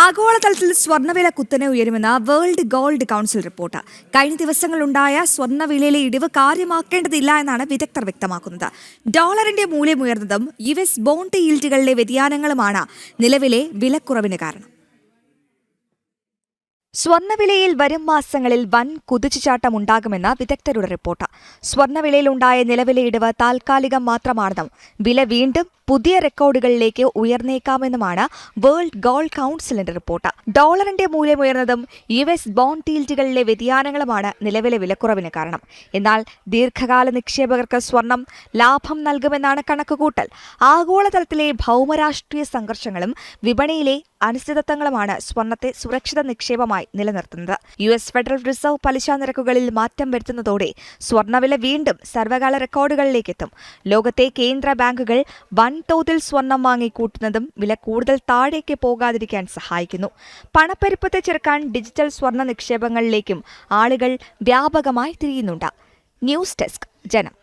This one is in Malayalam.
ആഗോളതലത്തിൽ സ്വർണ്ണവില കുത്തനെ ഉയരുമെന്ന് വേൾഡ് ഗോൾഡ് കൗൺസിൽ റിപ്പോർട്ട്. കഴിഞ്ഞ ദിവസങ്ങളിലുണ്ടായ സ്വർണ്ണവിലയിലെ ഇടിവ് കാര്യമാക്കേണ്ടതില്ല എന്നാണ് വിദഗ്ധർ വ്യക്തമാക്കുന്നത്. ഡോളറിന്റെ മൂല്യം ഉയർന്നതും US ബോണ്ട് ഈൽഡുകളിലെ വ്യതിയാനങ്ങളുമാണ് നിലവിലെ വിലക്കുറവിന് കാരണം. സ്വർണ്ണവിലയിൽ വരും മാസങ്ങളിൽ വൻ കുതിച്ചുചാട്ടമുണ്ടാകുമെന്ന് വിദഗ്ധരുടെ റിപ്പോർട്ട്. സ്വർണ്ണവിലയിലുണ്ടായ നിലവിലെ ഇടിവ് താൽക്കാലികം മാത്രമാണെന്നും വില വീണ്ടും പുതിയ റെക്കോർഡുകളിലേക്ക് ഉയർന്നേക്കാമെന്നുമാണ് വേൾഡ് ഗോൾഡ് കൗൺസിലിന്റെ റിപ്പോർട്ട്. ഡോളറിന്റെ മൂല്യം ഉയർന്നതും US ബോണ്ട് ഈൽഡുകളിലെ വ്യതിയാനങ്ങളുമാണ് നിലവിലെ വിലക്കുറവിന് കാരണം. എന്നാൽ ദീർഘകാല നിക്ഷേപകർക്ക് സ്വർണം ലാഭം നൽകുമെന്നാണ് കണക്കുകൂട്ടൽ. ആഗോളതലത്തിലെ ഭൗമരാഷ്ട്രീയ സംഘർഷങ്ങളും വിപണിയിലെ അനിശ്ചിതത്വങ്ങളുമാണ് സ്വർണത്തെ സുരക്ഷിത നിക്ഷേപമായി നിലനിർത്തുന്നത്. US ഫെഡറൽ റിസർവ് പലിശ നിരക്കുകളിൽ മാറ്റം വരുത്തുന്നതോടെ സ്വർണ്ണവില വീണ്ടും സർവകാല റെക്കോർഡുകളിലേക്കെത്തും. ലോകത്തെ കേന്ദ്ര ബാങ്കുകൾ വൻതോതിൽ സ്വർണം വാങ്ങിക്കൂട്ടുന്നതും വില കൂടുതൽ താഴേക്ക് പോകാതിരിക്കാൻ സഹായിക്കുന്നു. പണപ്പെരുപ്പത്തെ ചെറുക്കാൻ ഡിജിറ്റൽ സ്വർണ്ണ നിക്ഷേപങ്ങളിലേക്കും ആളുകൾ വ്യാപകമായി തിരിയുന്നുണ്ട്. ന്യൂസ് ഡെസ്ക് ജനം.